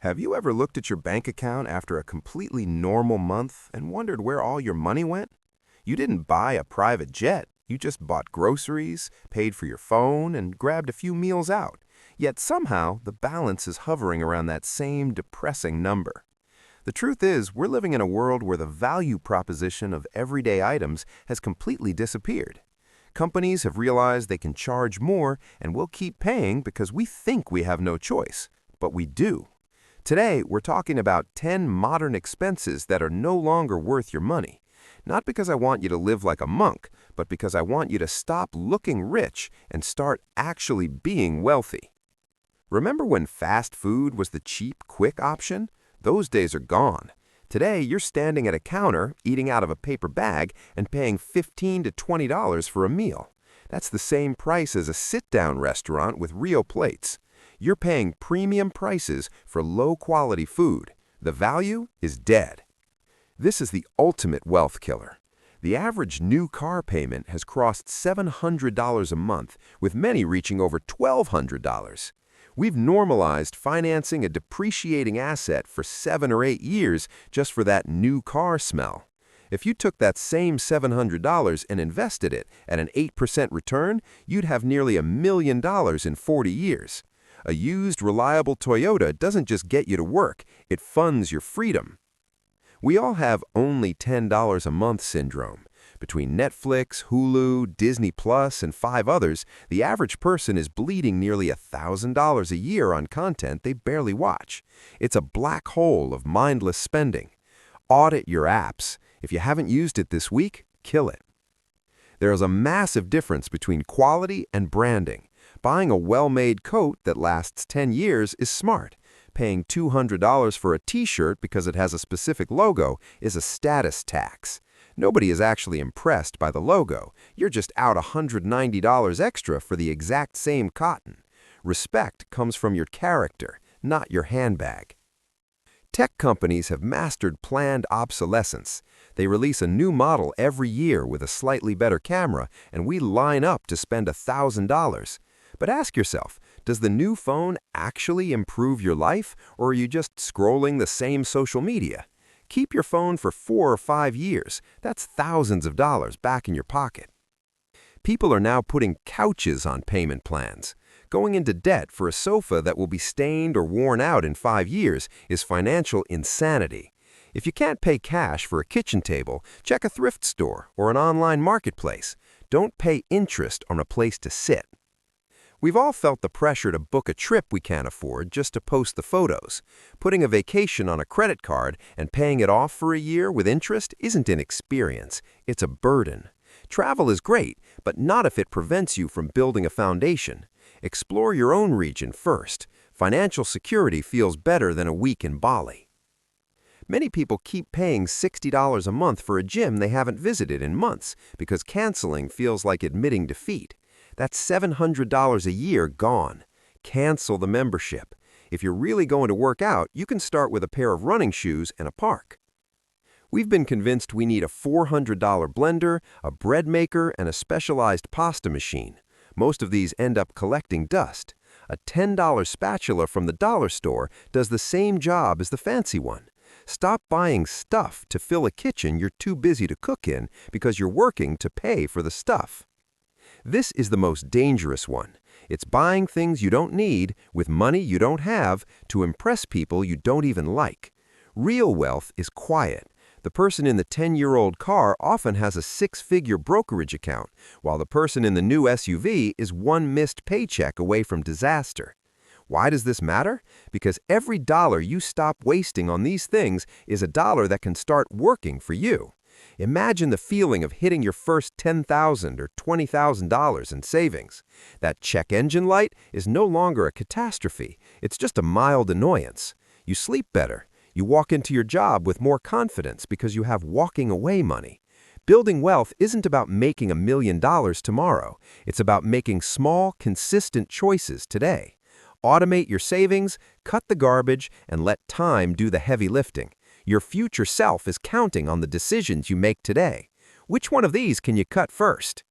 Have you ever looked at your bank account after a completely normal month and wondered where all your money went? You didn't buy a private jet. You just bought groceries, paid for your phone, and grabbed a few meals out. Yet somehow, the balance is hovering around that same depressing number. The truth is, we're living in a world where the value proposition of everyday items has completely disappeared. Companies have realized they can charge more, and we'll keep paying because we think we have no choice. But we do. Today, we're talking about 10 modern expenses that are no longer worth your money. Not because I want you to live like a monk, but because I want you to stop looking rich and start actually being wealthy. Remember when fast food was the cheap, quick option? Those days are gone. Today, you're standing at a counter, eating out of a paper bag, and paying $15 to $20 for a meal. That's the same price as a sit-down restaurant with real plates. You're paying premium prices for low-quality food. The value is dead. This is the ultimate wealth killer. The average new car payment has crossed $700 a month, with many reaching over $1,200. We've normalized financing a depreciating asset for 7 or 8 years just for that new car smell. If you took that same $700 and invested it at an 8% return, you'd have nearly $1 million in 40 years. A used, reliable Toyota doesn't just get you to work, it funds your freedom. We all have only $10 a month syndrome. Between Netflix, Hulu, Disney Plus, and 5 others, the average person is bleeding nearly $1,000 a year on content they barely watch. It's a black hole of mindless spending. Audit your apps. If you haven't used it this week, kill it. There is a massive difference between quality and branding. Buying a well-made coat that lasts 10 years is smart. Paying $200 for a t-shirt because it has a specific logo is a status tax. Nobody is actually impressed by the logo. You're just out $190 extra for the exact same cotton. Respect comes from your character, not your handbag. Tech companies have mastered planned obsolescence. They release a new model every year with a slightly better camera, and we line up to spend $1,000. But ask yourself, does the new phone actually improve your life, or are you just scrolling the same social media? Keep your phone for 4 or 5 years. That's thousands of dollars back in your pocket. People are now putting couches on payment plans. Going into debt for a sofa that will be stained or worn out in 5 years is financial insanity. If you can't pay cash for a kitchen table, check a thrift store or an online marketplace. Don't pay interest on a place to sit. We've all felt the pressure to book a trip we can't afford just to post the photos. Putting a vacation on a credit card and paying it off for a year with interest isn't an experience, it's a burden. Travel is great, but not if it prevents you from building a foundation. Explore your own region first. Financial security feels better than a week in Bali. Many people keep paying $60 a month for a gym they haven't visited in months because canceling feels like admitting defeat. That's $700 a year gone. Cancel the membership. If you're really going to work out, you can start with a pair of running shoes and a park. We've been convinced we need a $400 blender, a bread maker, and a specialized pasta machine. Most of these end up collecting dust. A $10 spatula from the dollar store does the same job as the fancy one. Stop buying stuff to fill a kitchen you're too busy to cook in because you're working to pay for the stuff. This is the most dangerous one. It's buying things you don't need with money you don't have to impress people you don't even like. Real wealth is quiet. The person in the 10-year-old car often has a 6-figure brokerage account, while the person in the new SUV is one missed paycheck away from disaster. Why does this matter? Because every dollar you stop wasting on these things is a dollar that can start working for you. Imagine the feeling of hitting your first $10,000 or $20,000 in savings. That check engine light is no longer a catastrophe. It's just a mild annoyance. You sleep better. You walk into your job with more confidence because you have walking away money. Building wealth isn't about making $1 million tomorrow. It's about making small, consistent choices today. Automate your savings, cut the garbage, and let time do the heavy lifting. Your future self is counting on the decisions you make today. Which one of these can you cut first?